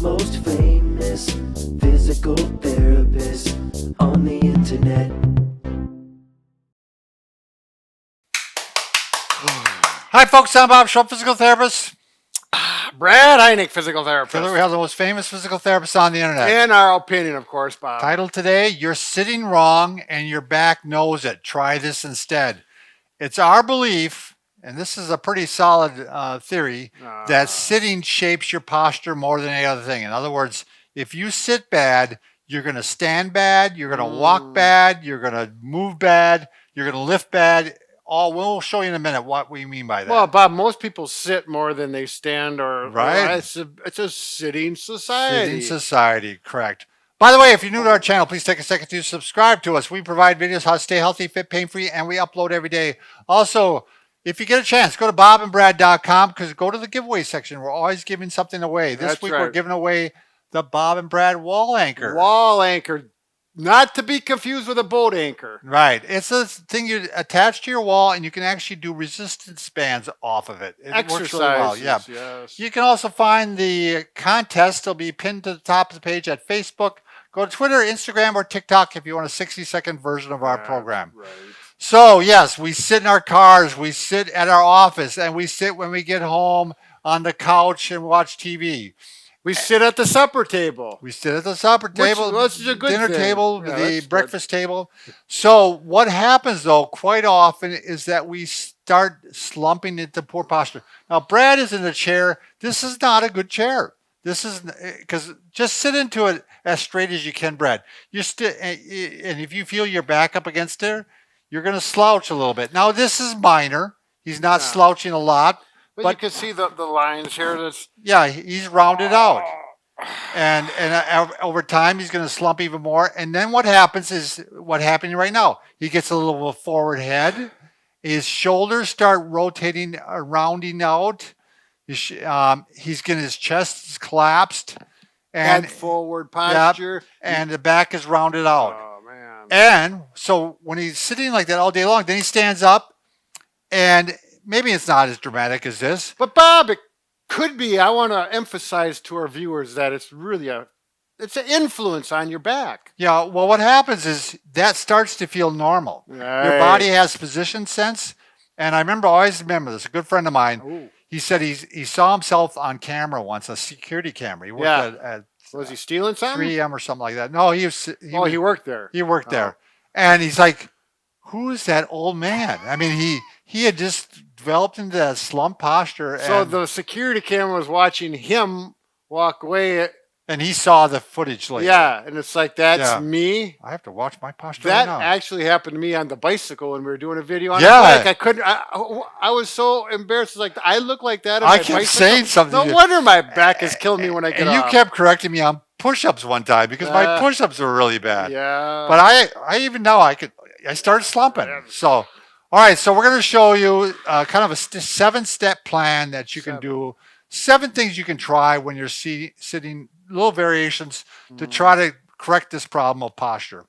most famous physical therapist on the internet. Hi, folks. I'm Bob Schrupp, physical therapist. Brad Heineck, physical therapist. We have the most famous physical therapist on the internet. In our opinion, of course, Bob. Title today, You're Sitting Wrong and Your Back Knows It. Try this instead. It's our belief, and this is a pretty solid theory, that sitting shapes your posture more than any other thing. In other words, if you sit bad, you're going to stand bad, you're going to walk bad, you're going to move bad, you're going to lift bad. We'll show you in a minute what we mean by that. Well, Bob, most people sit more than they stand, right? It's a sitting society. Sitting society, correct. By the way, if you're new to our channel, please take a second to subscribe to us. We provide videos how to stay healthy, fit, pain-free, and we upload every day. Also, if you get a chance, go to bobandbrad.com because go to the giveaway section. We're always giving something away. This week we're giving away the Bob and Brad wall anchor. Wall anchor. Not to be confused with a boat anchor. Right. It's a thing you attach to your wall, and you can actually do resistance bands off of it. It works really well. Yeah. Yes. You can also find the contest. It'll be pinned to the top of the page at Facebook. Go to Twitter, Instagram, or TikTok if you want a 60-second version of our program. Right. So, yes, we sit in our cars, we sit at our office, and we sit when we get home on the couch and watch TV. We sit at the supper table. We sit at the supper table, which is a good dinner thing. table, the breakfast table. So what happens, though, quite often is that we start slumping into poor posture. Now, Brad is in a chair. This is not a good chair. This is because just sit into it as straight as you can, Brad. And if you feel your back up against there, you're going to slouch a little bit. Now, this is minor. He's not slouching a lot. But you can see the lines here. He's rounded out. And over time, he's going to slump even more. And then what happens is what's happening right now. He gets a little forward head. His shoulders start rotating, rounding out. He's getting his chest is collapsed. And head forward posture. And the back is rounded out. Oh, man. And so when he's sitting like that all day long, then he stands up and maybe it's not as dramatic as this. But Bob, it could be. I want to emphasize to our viewers that it's really it's an influence on your back. Yeah, well, what happens is that starts to feel normal. Right. Your body has position sense. And I always remember this, a good friend of mine, he said he saw himself on camera once, a security camera. He worked at was he stealing something? 3M or something like that. No, he worked there. He worked there. And he's like, who is that old man? I mean, he had just developed into that slump posture. So the security camera was watching him walk away. And he saw the footage later. Yeah, and it's like, that's me. I have to watch my posture right now. That actually happened to me on the bicycle when we were doing a video on the bike. I couldn't. I was so embarrassed. It's like, I look like that on my bicycle. Saying something. No wonder my back is killing me when I get off. And you kept correcting me on push-ups one time because my push-ups were really bad. Yeah. But I even now I started slumping. So, all right. So we're going to show you kind of a 7-step plan that you can do. 7 things you can try when you're sitting. Little variations to try to correct this problem of posture.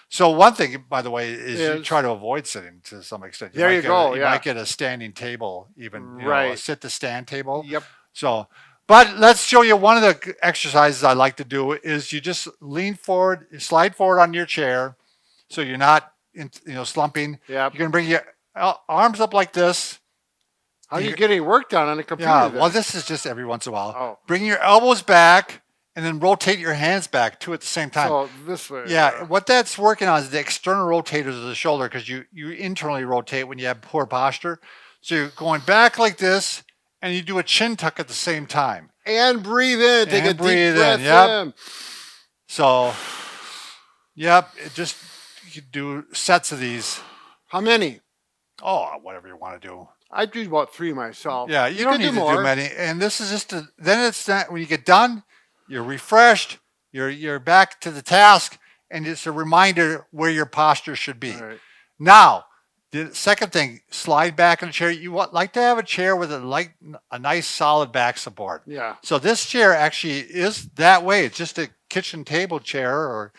So one thing, by the way, is you try to avoid sitting to some extent. You might get a standing table, even a sit-to-stand table. Yep. So, but let's show you one of the exercises I like to do is you just lean forward, slide forward on your chair, so you're not slumping. Yep. You're gonna bring your arms up like this. How do you get any work done on a computer? Yeah. Then? Well, this is just every once in a while. Oh. Bring your elbows back. And then rotate your hands back too at the same time. So this way. Yeah, what that's working on is the external rotators of the shoulder because you internally rotate when you have poor posture. So you're going back like this, and you do a chin tuck at the same time. And breathe in. Take a deep breath in. So, you do sets of these. How many? Oh, whatever you want to do. I do about 3 myself. Yeah, you don't need to do many. And this is just then it's not when you get done. You're refreshed, you're back to the task, and it's a reminder where your posture should be. Right. Now, the second thing, slide back in the chair. You like to have a chair with a nice solid back support. Yeah. So this chair actually is that way. It's just a kitchen table chair or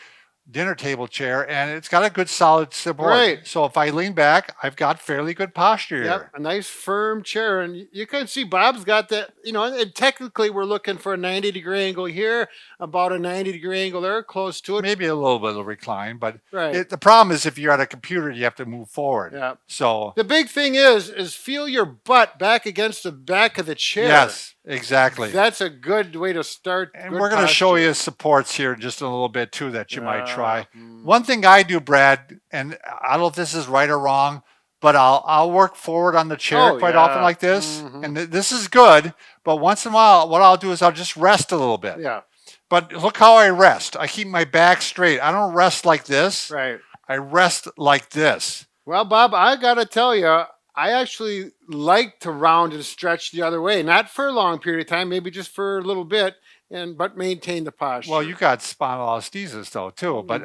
dinner table chair, and it's got a good solid support. Right. So if I lean back, I've got fairly good posture Yep, here. a nice firm chair, and you can see Bob's got that. And technically we're looking for a 90-degree angle here, about a 90-degree angle there, close to it. Maybe a little bit of recline, but Right. the problem is if you're at a computer, you have to move forward. Yeah. So The big thing is feel your butt back against the back of the chair. yes, exactly. That's a good way to start. And good we're going to show posture. you supports here in just a little bit too that you might try. Hmm. One thing I do, Brad, and I don't know if this is right or wrong, but I'll work forward on the chair Oh, quite yeah. often like this, Mhm. and this is good. But once in a while, what I'll do is I'll just rest a little bit. Yeah. But look how I rest. I keep my back straight. I don't rest like this. Right. I rest like this. Well, Bob, I got to tell you, I actually like to round and stretch the other way, not for a long period of time, maybe just for a little bit, but maintain the posture. Well, you got spondylolisthesis though too, but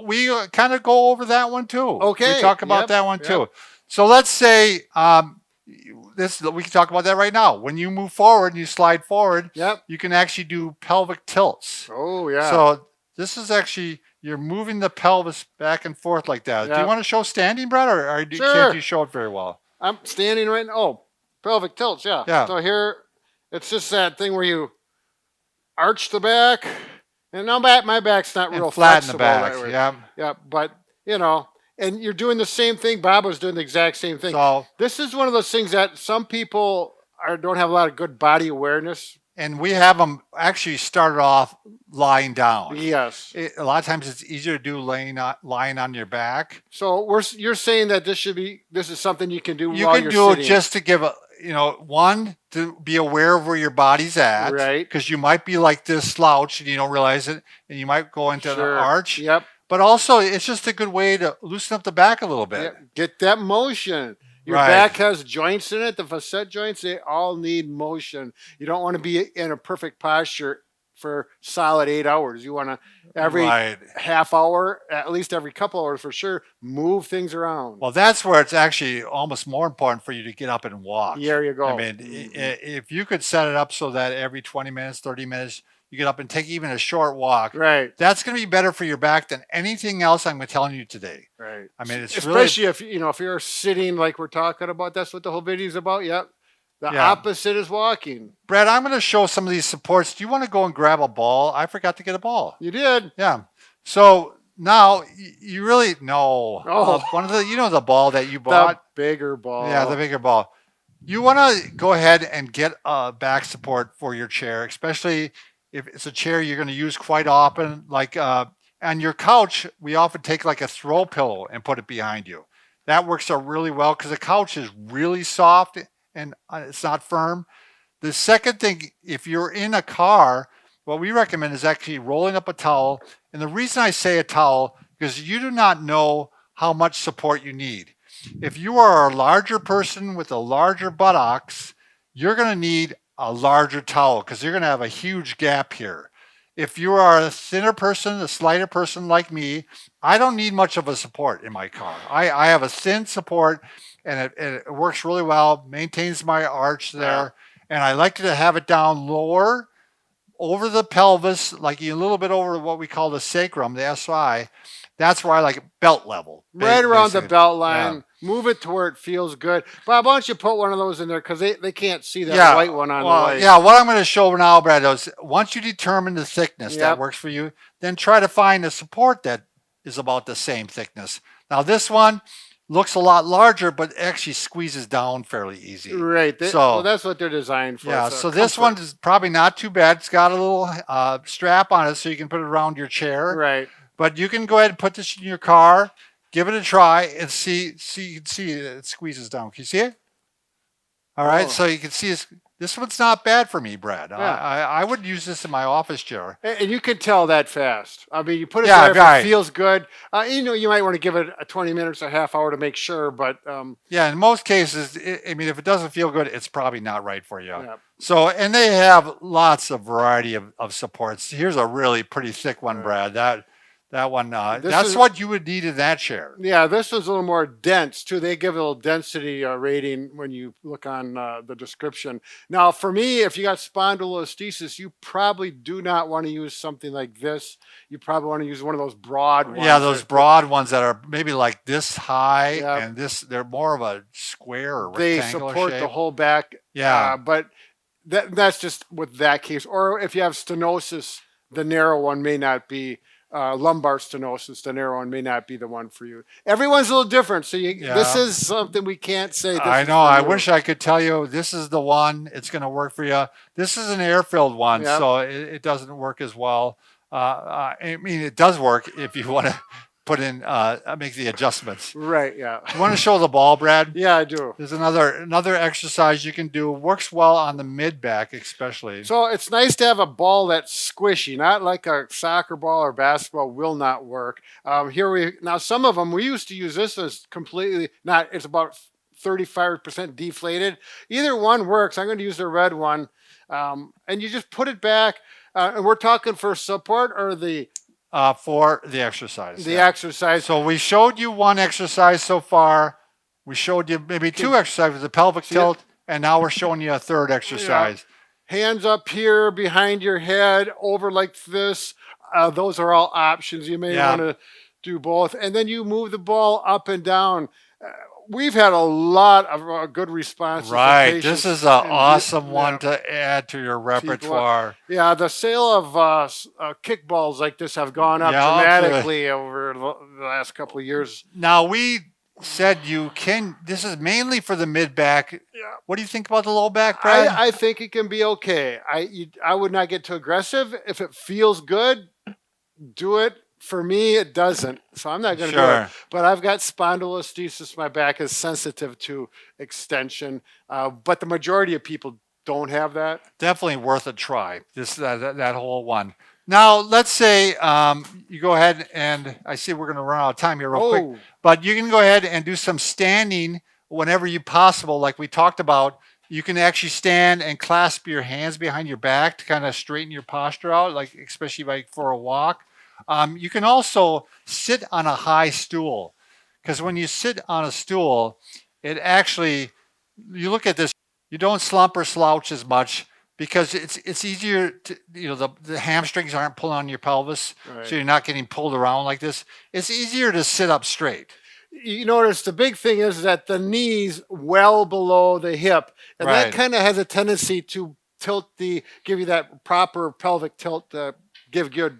we kind of go over that one too. Okay. We talk about Yep, that one yep. too. So let's say we can talk about that right now. When you move forward and you slide forward, Yep. you can actually do pelvic tilts. Oh, yeah. So this is actually you're moving the pelvis back and forth like that. Do you Yep. want to show standing, Brad, or Sure. can't you show it very well? I'm standing right now. Oh, pelvic tilts, yeah. Yeah. So here, it's just that thing where you arch the back, and now my back's not And real flatten the flexible. back. That way. Yeah. Yeah, but, and you're doing the same thing. Bob was doing the exact same thing. So This is one of those things that some people don't have a lot of good body awareness. and we have them actually started off lying down. Yes. A lot of times it's easier to do lying on your back. So you're saying that this is something you can do You while can you're do sitting. it just to give one, to be aware of where your body's at. Right. Because you might be like this slouch and you don't realize it, and you might go into Sure. the arch. Yep. But also, it's just a good way to loosen up the back a little bit. Yep. Get that motion. Your Right. back has joints in it. The facet joints, they all need motion. You don't want to be in a perfect posture for solid 8 hours. You want to every Right. half hour, at least every couple hours for sure, move things around. Well, that's where it's actually almost more important for you to get up and walk. There you go. I mean, if you could set it up so that every 20 minutes, 30 minutes, you get up and take even a short walk, Right. that's going to be better for your back than anything else I'm telling you today. Right. I mean, it's especially if you're sitting like we're talking about. That's what the whole video is about. Yep. The Yeah. opposite is walking. Brad, I'm going to show some of these supports. Do you want to go and grab a ball? I forgot to get a ball. You did. Yeah. So now you really know Oh. one of the ball that you The bought. bigger ball. Yeah, the bigger ball. You want to go ahead and get a back support for your chair, especially if it's a chair you're going to use quite often. Like on your couch, we often take like a throw pillow and put it behind you. That works out really well because the couch is really soft and it's not firm. The second thing, if you're in a car, what we recommend is actually rolling up a towel. And the reason I say a towel, because you do not know how much support you need. If you are a larger person with a larger buttocks, you're going to need a larger towel because you're going to have a huge gap here. If you are a thinner person, a slighter person like me, I don't need much of a support in my car. I have a thin support and it works really well, maintains my arch there. And I like to have it down lower over the pelvis, like a little bit over what we call the sacrum, the SI. That's where I like belt level. Right around the basically. belt line. Yeah. Move it to where it feels good. Bob, why don't you put one of those in there because they can't see that white one on the white. Yeah, what I'm going to show now, Brad, is once you determine the thickness that Yep. works for you, then try to find a support that is about the same thickness. Now, this one looks a lot larger, but actually squeezes down fairly easy. Right. So- that's what they're designed for. Yeah, It's a so this comfort. one is probably not too bad. It's got a little strap on it so you can put it around your chair. Right. But you can go ahead and put this in your car, give it a try, and see. You can see it squeezes down. Can you see it? All right, Oh. so you can see this one's not bad for me, Brad. Yeah. I would use this in my office chair. And you can tell that fast. I mean, you put it Yeah, there if right. it feels good. You might want to give it a 20 minutes, a half hour to make sure, but Yeah, in most cases, I mean, if it doesn't feel good, it's probably not right for you. Yeah. So, and they have lots of variety of supports. Here's a really pretty thick one, Brad. That one, This that's is- what you would need in that chair. Yeah, this was a little more dense too. They give a little density rating when you look on the description. Now, for me, if you got spondylolisthesis, you probably do not want to use something like this. You probably want to use one of those broad ones. Yeah, those broad ones that are maybe like this high, Yep. and they're more of a square or They rectangular support shape. the whole back. Yeah. But that's just with that case. Or if you have stenosis, the narrow one may not be. Lumbar stenosis, the narrow one may not be the one for you. Everyone's a little different, so this Yeah. is something we can't say. This I is know. for I you. wish I could tell you this is the one. It's going to work for you. This is an air-filled one, Yep. so it doesn't work as well. I mean, it does work if you want to put in make the adjustments. Right? Yeah. You want to show the ball, Brad? Yeah, I do. There's another exercise you can do. Works well on the mid back, especially. So it's nice to have a ball that's squishy, not like a soccer ball or basketball will not work. Now some of them we used to use this as completely not. It's about 35% deflated. Either one works. I'm going to use the red one, and you just put it back. And we're talking for support or the For the exercise. the exercise. So we showed you one exercise so far. We showed you maybe two exercises, the pelvic tilt, and now we're showing you a third exercise. Hands up here behind your head, over like this. Those are all options. You may want to do both. And then you move the ball up and down. We've had a lot of good responses. from Right. patients This is an and awesome yeah. one to add to your repertoire. Yeah, the sale of kickballs like this have gone up Yeah, dramatically over the last couple of years. Now, we said this is mainly for the mid back. Yeah. What do you think about the low back, Brad? I think it can be okay. I would not get too aggressive. If it feels good, do it. For me, it doesn't, so I'm not going to do it. But I've got spondylolisthesis. My back is sensitive to extension, but the majority of people don't have that. Definitely worth a try. That whole one. Now, let's say you go ahead and I see we're going to run out of time here real quick, but you can go ahead and do some standing whenever you possible, like we talked about. You can actually stand and clasp your hands behind your back to kind of straighten your posture out, like especially like for a walk. You can also sit on a high stool, because when you sit on a stool, it actually, you look at this, you don't slump or slouch as much because it's easier to, the hamstrings aren't pulling on your pelvis, so you're not getting pulled around like this. It's easier to sit up straight. You notice the big thing is that the knees well below the hip, and that kind of has a tendency to give you that proper pelvic tilt to give good.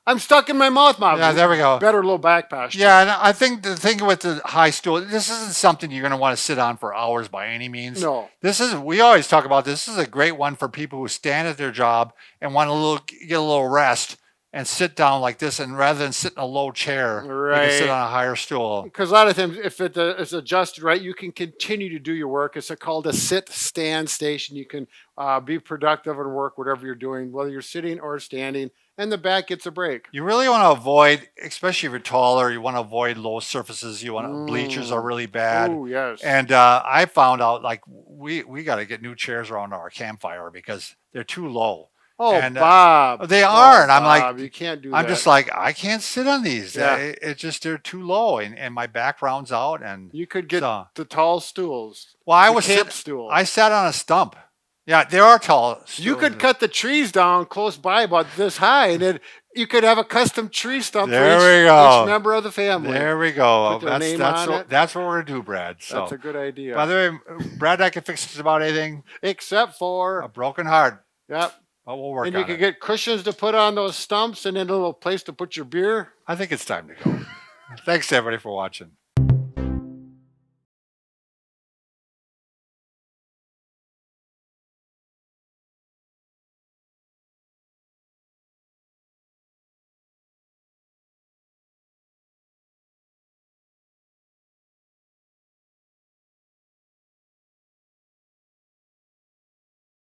I'm stuck in my mouth, Mom. Yeah, there we go. Better low back posture. Yeah, and I think the thing with the high stool, this isn't something you're going to want to sit on for hours by any means. No. We always talk about this is a great one for people who stand at their job and want to get a little rest and sit down like this, and rather than sit in a low chair, you can sit on a higher stool. Because a lot of times, if it is adjusted right, you can continue to do your work. It's called a sit-stand station. You can be productive and work whatever you're doing, whether you're sitting or standing, and the back gets a break. You really want to avoid, especially if you're taller, you want to avoid low surfaces. Bleachers are really bad. Oh, yes. And I found out, like, we got to get new chairs around our campfire because they're too low. Oh, and, Bob. They are. And I'm Bob, like, you can't do I'm that. just like, I can't sit on these. Yeah. It's just, they're too low, and my back rounds out. And you could get the tall stools. Well, I sat on a stump. Yeah, they are tall stools. You could cut the trees down close by about this high, and then you could have a custom tree stump for each member of the family. There we go. Put their name on it. That's what we're going to do, Brad. So, that's a good idea. By the way, Brad, I can fix just about anything. Except for a broken heart. Yep. But we'll work on it. And you can get cushions to put on those stumps and then a little place to put your beer. I think it's time to go. Thanks, everybody, for watching.